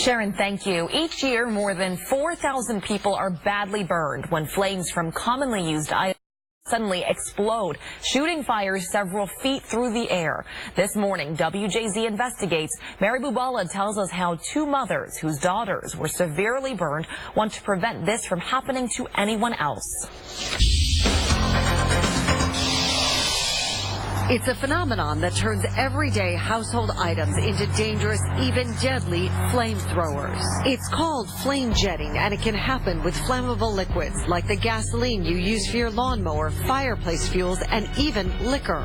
Sharon, thank you. Each year, more than 4,000 people are badly burned when flames from commonly used items suddenly explode, shooting fires several feet through the air. This morning, WJZ investigates. Mary Bubala tells us how two mothers whose daughters were severely burned want to prevent this from happening to anyone else. It's a phenomenon that turns everyday household items into dangerous, even deadly flamethrowers. It's called flame jetting, and it can happen with flammable liquids like the gasoline you use for your lawnmower, fireplace fuels, and even liquor.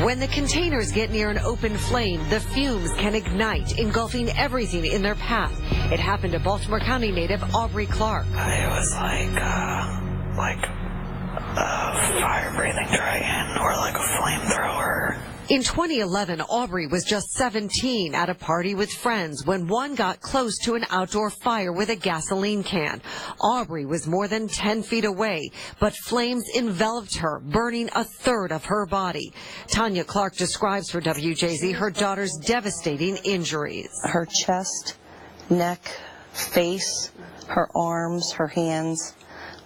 When the containers get near an open flame, the fumes can ignite, engulfing everything in their path. It happened to Baltimore County native Aubrey Clark. It was like a fire-breathing dragon or like a flamethrower. In 2011, Aubrey was just 17 at a party with friends when one got close to an outdoor fire with a gasoline can. Aubrey was more than 10 feet away, but flames enveloped her, burning a third of her body. Tanya Clark describes for WJZ her daughter's devastating injuries. Her chest, neck, face, her arms, her hands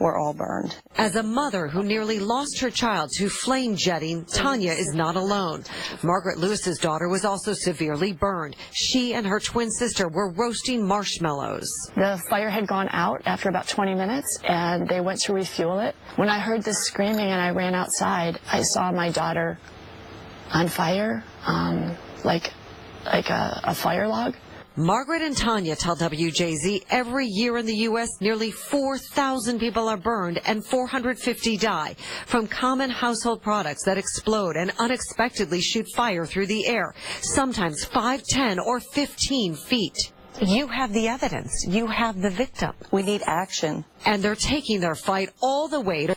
were all burned. As a mother who nearly lost her child to flame jetting, Tanya is not alone. Margaret Lewis's daughter was also severely burned. She and her twin sister were roasting marshmallows. The fire had gone out after about 20 minutes, and they went to refuel it. When I heard this screaming and I ran outside, I saw my daughter on fire, like a fire log. Margaret and Tanya tell WJZ every year in the U.S. nearly 4,000 people are burned and 450 die from common household products that explode and unexpectedly shoot fire through the air, sometimes 5, 10, or 15 feet. You have the evidence. You have the victim. We need action. And they're taking their fight all the way to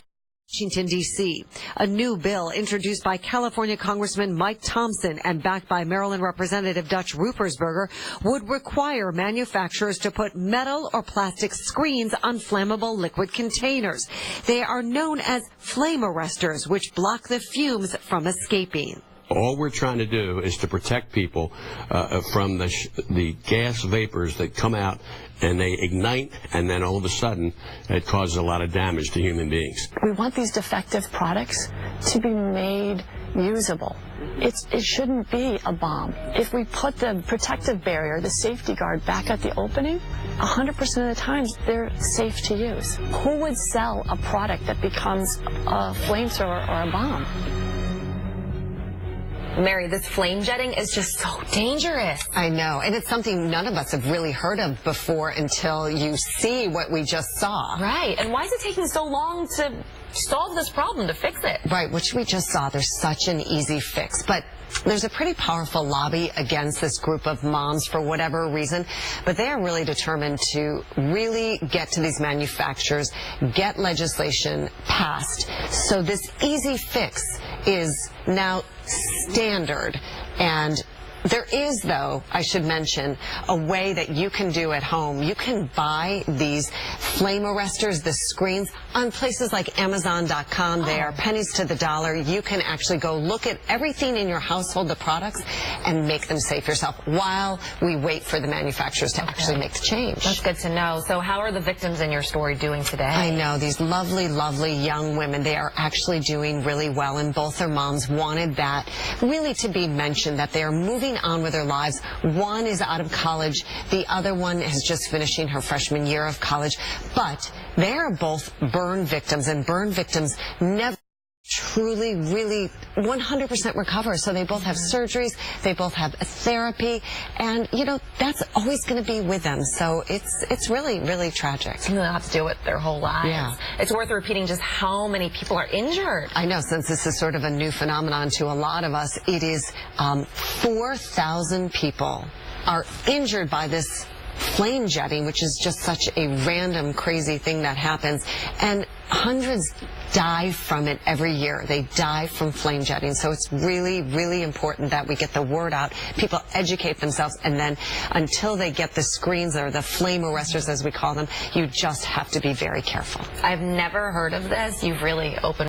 Washington, D.C. A new bill introduced by California Congressman Mike Thompson and backed by Maryland Representative Dutch Ruppersberger would require manufacturers to put metal or plastic screens on flammable liquid containers. They are known as flame arresters, which block the fumes from escaping. All we're trying to do is to protect people from the gas vapors that come out and they ignite, and then all of a sudden it causes a lot of damage to human beings. We want these defective products to be made usable. It shouldn't be a bomb. If we put the protective barrier, the safety guard, back at the opening, 100% of the times they're safe to use. Who would sell a product that becomes a flamethrower or a bomb? Mary, this flame jetting is just so dangerous. I know, and it's something none of us have really heard of before until you see what we just saw. Right, and why is it taking so long to solve this problem, to fix it? Right, which we just saw. There's such an easy fix, but there's a pretty powerful lobby against this group of moms for whatever reason, but they are really determined to really get to these manufacturers, get legislation passed, so this easy fix is now standard. And there is, though, I should mention, a way that you can do at home. You can buy these flame arresters, the screens, on places like Amazon.com. They are pennies to the dollar. You can actually go look at everything in your household, the products, and make them safe yourself while we wait for the manufacturers to actually make the change. That's good to know. So how are the victims in your story doing today? I know, these lovely, lovely young women, they are actually doing really well, and both their moms wanted that really to be mentioned, that they are moving on with their lives. One is out of college. The other one is just finishing her freshman year of college. But they are both burn victims, and burn victims never truly, really 100% recover. So they both have surgeries, they both have therapy, and, you know, that's always going to be with them. So it's really, really tragic. Something they'll have to deal with their whole lives. Yeah. It's worth repeating just how many people are injured. I know, since this is sort of a new phenomenon to a lot of us, it is 4,000 people are injured by this flame jetting, which is just such a random, crazy thing that happens, and hundreds die from it every year. They die from flame jetting. So it's really, really important that we get the word out. People educate themselves, and then until they get the screens, or the flame arresters as we call them, you just have to be very careful. I've never heard of this. You've really opened